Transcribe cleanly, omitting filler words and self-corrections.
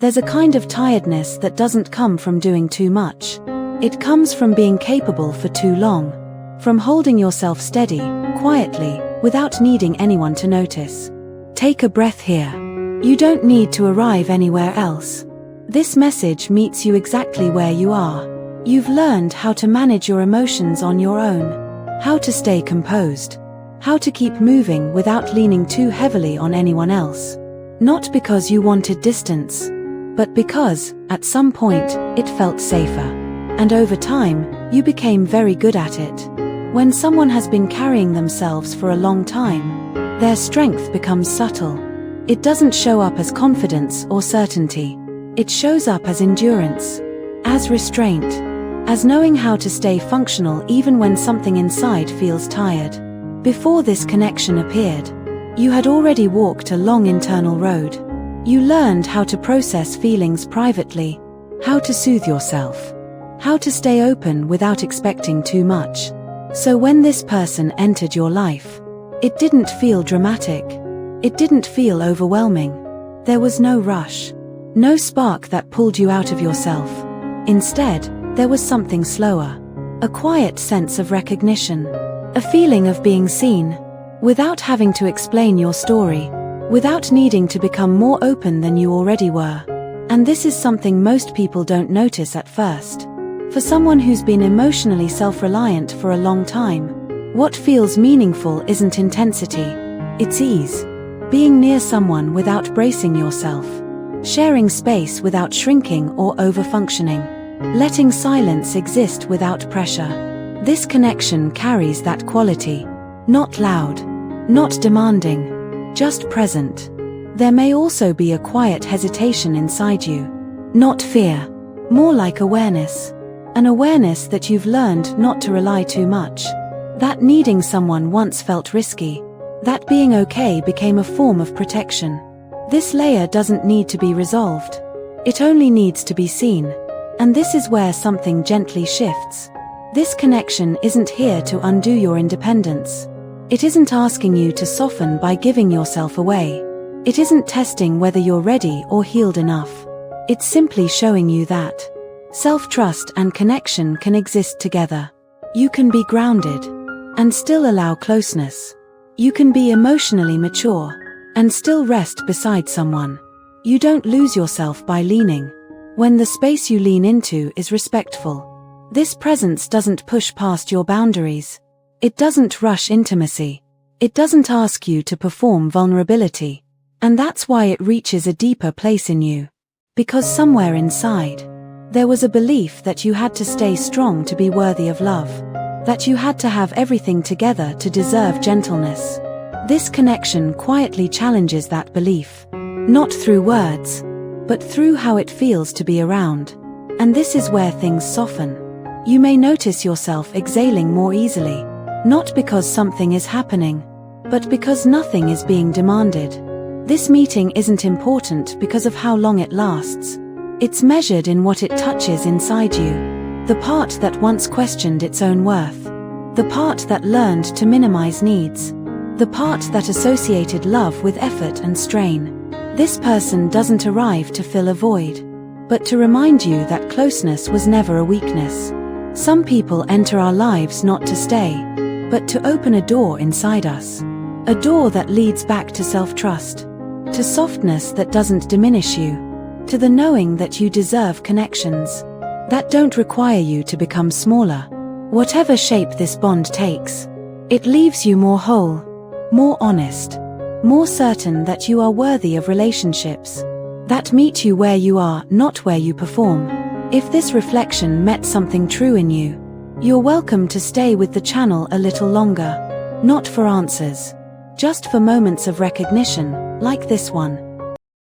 There's a kind of tiredness that doesn't come from doing too much. It comes from being capable for too long. From holding yourself steady, quietly, without needing anyone to notice. Take a breath here. You don't need to arrive anywhere else. This message meets you exactly where you are. You've learned how to manage your emotions on your own. How to stay composed. How to keep moving without leaning too heavily on anyone else. Not because you wanted distance, but because, at some point, it felt safer. And over time, you became very good at it. When someone has been carrying themselves for a long time, their strength becomes subtle. It doesn't show up as confidence or certainty. It shows up as endurance, as restraint, as knowing how to stay functional even when something inside feels tired. Before this connection appeared, you had already walked a long internal road. You learned how to process feelings privately, how to soothe yourself, how to stay open without expecting too much. So when this person entered your life, it didn't feel dramatic. It didn't feel overwhelming. There was no rush, no spark that pulled you out of yourself. Instead, there was something slower, a quiet sense of recognition, a feeling of being seen, without having to explain your story, without needing to become more open than you already were. And this is something most people don't notice at first. For someone who's been emotionally self-reliant for a long time, what feels meaningful isn't intensity, it's ease. Being near someone without bracing yourself. Sharing space without shrinking or over-functioning. Letting silence exist without pressure. This connection carries that quality. Not loud, not demanding, just present. There may also be a quiet hesitation inside you. Not fear, more like awareness. An awareness that you've learned not to rely too much. That needing someone once felt risky. That being okay became a form of protection. This layer doesn't need to be resolved. It only needs to be seen. And this is where something gently shifts. This connection isn't here to undo your independence. It isn't asking you to soften by giving yourself away. It isn't testing whether you're ready or healed enough. It's simply showing you that self-trust and connection can exist together. You can be grounded and still allow closeness. You can be emotionally mature and still rest beside someone. You don't lose yourself by leaning. When the space you lean into is respectful. This presence doesn't push past your boundaries. It doesn't rush intimacy. It doesn't ask you to perform vulnerability. And that's why it reaches a deeper place in you. Because somewhere inside, there was a belief that you had to stay strong to be worthy of love. That you had to have everything together to deserve gentleness. This connection quietly challenges that belief. Not through words, but through how it feels to be around. And this is where things soften. You may notice yourself exhaling more easily. Not because something is happening, but because nothing is being demanded. This meeting isn't important because of how long it lasts. It's measured in what it touches inside you. The part that once questioned its own worth. The part that learned to minimize needs. The part that associated love with effort and strain. This person doesn't arrive to fill a void, but to remind you that closeness was never a weakness. Some people enter our lives not to stay, but to open a door inside us. A door that leads back to self-trust. To softness that doesn't diminish you. To the knowing that you deserve connections that don't require you to become smaller. Whatever shape this bond takes, it leaves you more whole, more honest, more certain that you are worthy of relationships that meet you where you are, not where you perform. If this reflection met something true in you, you're welcome to stay with the channel a little longer. Not for answers, just for moments of recognition, like this one.